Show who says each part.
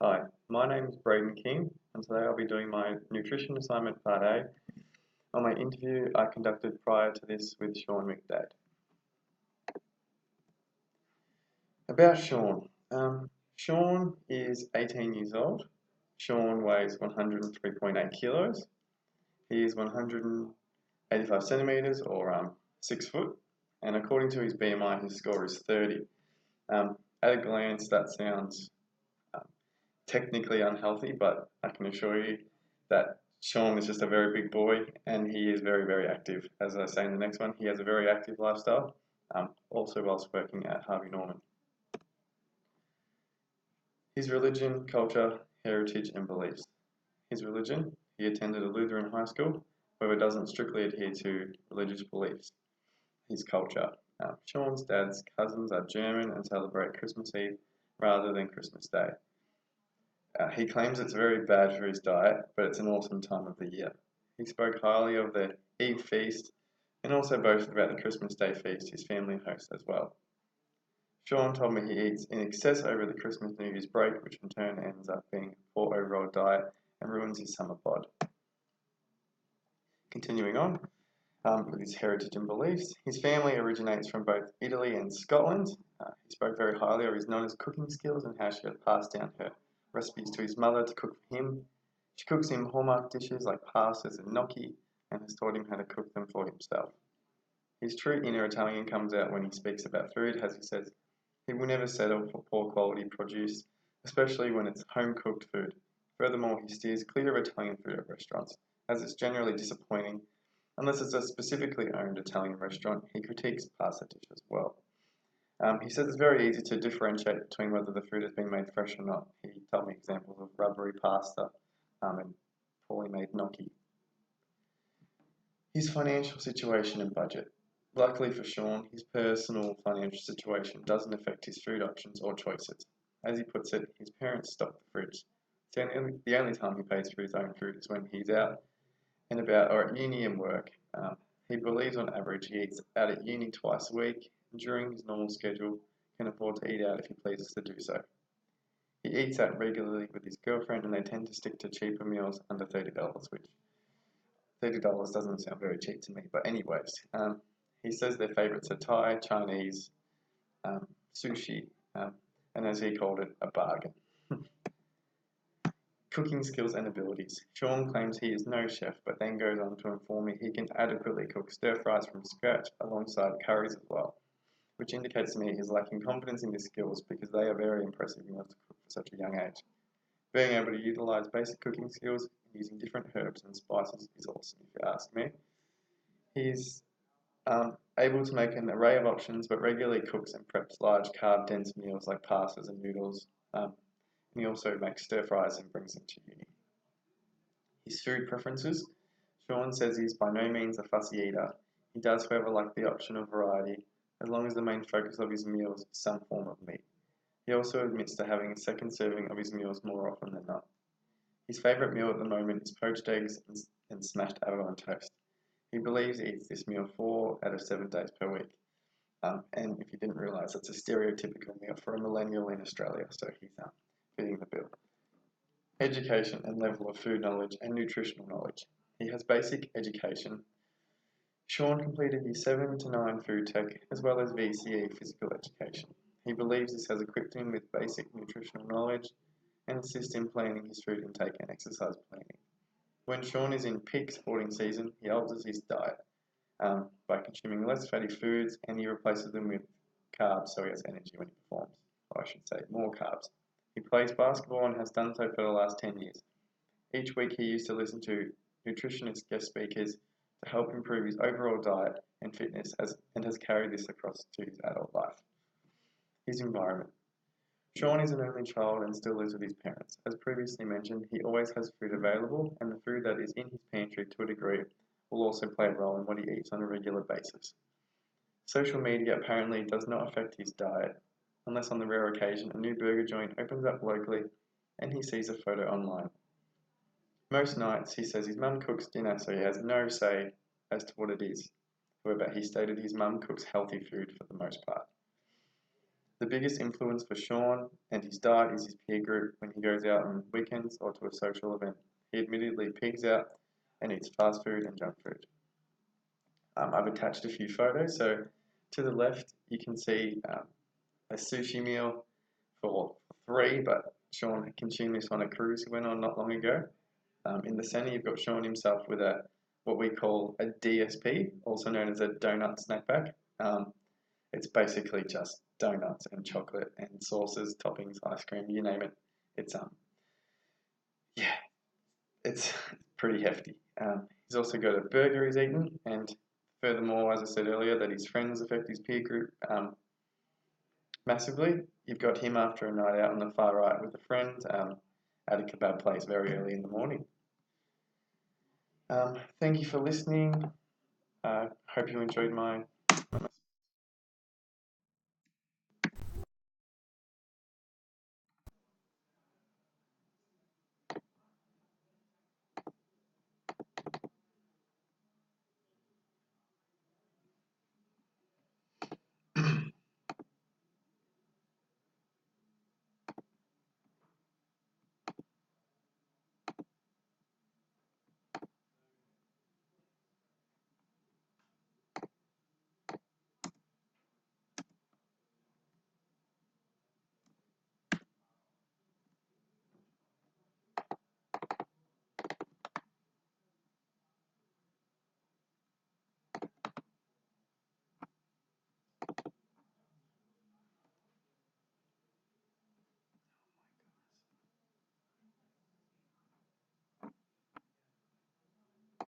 Speaker 1: Hi, my name is Braden King, and today I'll be doing my nutrition assignment part A on my interview I conducted prior to this with Sean McDaid. About Sean. Sean is 18 years old. Sean weighs 103.8 kilos. He is 185 centimeters or 6 foot, and according to his BMI, his score is 30. At a glance, that sounds um, technically unhealthy, but I can assure you that Sean is just a very big boy and he is very, very active. As I say in the next one, he has a very active lifestyle, also whilst working at Harvey Norman. His religion, culture, heritage, and beliefs. His religion, he attended a Lutheran high school, however doesn't strictly adhere to religious beliefs. His culture. Sean's dad's cousins are German and celebrate Christmas Eve rather than Christmas Day. He claims it's very bad for his diet, but it's an awesome time of the year. He spoke highly of the Eve feast and also boasted about the Christmas Day feast his family hosts as well. Sean told me he eats in excess over the Christmas New Year's break, which in turn ends up being a poor overall diet and ruins his summer bod. Continuing on with his heritage and beliefs, his family originates from both Italy and Scotland. He spoke very highly of his nonna's cooking skills and how she had passed down her recipes to his mother to cook for him. She cooks him hallmark dishes like pastas and gnocchi and has taught him how to cook them for himself. His true inner Italian comes out when he speaks about food, as he says he will never settle for poor quality produce, especially when it's home cooked food. Furthermore, he steers clear of Italian food at restaurants, as it's generally disappointing. Unless it's a specifically owned Italian restaurant, he critiques pasta dishes as well. He says it's very easy to differentiate between whether the food has been made fresh or not. He told me examples of rubbery pasta and poorly made gnocchi. His financial situation and budget. Luckily for Sean, his personal financial situation doesn't affect his food options or choices. As he puts it, his parents stock the fridge. The only time he pays for his own food is when he's out and about or at uni and work. He believes on average he eats out at uni twice a week and during his normal schedule can afford to eat out if he pleases to do so. He eats out regularly with his girlfriend and they tend to stick to cheaper meals under $30, which $30 doesn't sound very cheap to me, but anyways, he says their favourites are Thai, Chinese, sushi, and as he called it, a bargain. Cooking skills and abilities. Sean claims he is no chef, but then goes on to inform me he can adequately cook stir fries from scratch alongside curries as well, which indicates to me he is lacking confidence in his skills because they are very impressive enough to cook for such a young age. Being able to utilise basic cooking skills using different herbs and spices is awesome, if you ask me. He's able to make an array of options, but regularly cooks and preps large carb-dense meals like pastas and noodles. And he also makes stir fries and brings them to uni. His food preferences. Sean says he's by no means a fussy eater. He does, however, like the option of variety, as long as the main focus of his meals is some form of meat. He also admits to having a second serving of his meals more often than not. His favourite meal at the moment is poached eggs and smashed avocado on toast. He believes he eats this meal 4 out of 7 days per week. And if you didn't realise, it's a stereotypical meal for a millennial in Australia, so he's fitting the bill. Education and level of food knowledge and nutritional knowledge. He has basic education. Sean completed year 7 to 9 food tech as well as VCE physical education. He believes this has equipped him with basic nutritional knowledge and assists in planning his food intake and exercise planning. When Sean is in peak sporting season, he alters his diet by consuming less fatty foods and he replaces them with carbs so he has energy when he performs, or I should say more carbs. He plays basketball and has done so for the last 10 years. Each week he used to listen to nutritionist guest speakers to help improve his overall diet and fitness and has carried this across to his adult life. His environment. Sean is an only child and still lives with his parents. As previously mentioned, he always has food available and the food that is in his pantry to a degree will also play a role in what he eats on a regular basis. Social media apparently does not affect his diet, unless on the rare occasion a new burger joint opens up locally and he sees a photo online. Most nights he says his mum cooks dinner so he has no say as to what it is. However, he stated his mum cooks healthy food for the most part. The biggest influence for Sean and his diet is his peer group when he goes out on weekends or to a social event. He admittedly pigs out and eats fast food and junk food. I've attached a few photos. So to the left, you can see a sushi meal for three, but Sean consumed this on a cruise he went on not long ago. In the center, you've got Sean himself with what we call a DSP, also known as a donut snack pack. It's basically just donuts and chocolate and sauces, toppings, ice cream, you name it. It's yeah, it's pretty hefty. He's also got a burger he's eaten, and furthermore, as I said earlier, that his friends affect his peer group massively. You've got him after a night out on the far right with a friend at a kebab place very early in the morning. Thank you for listening. Hope you enjoyed my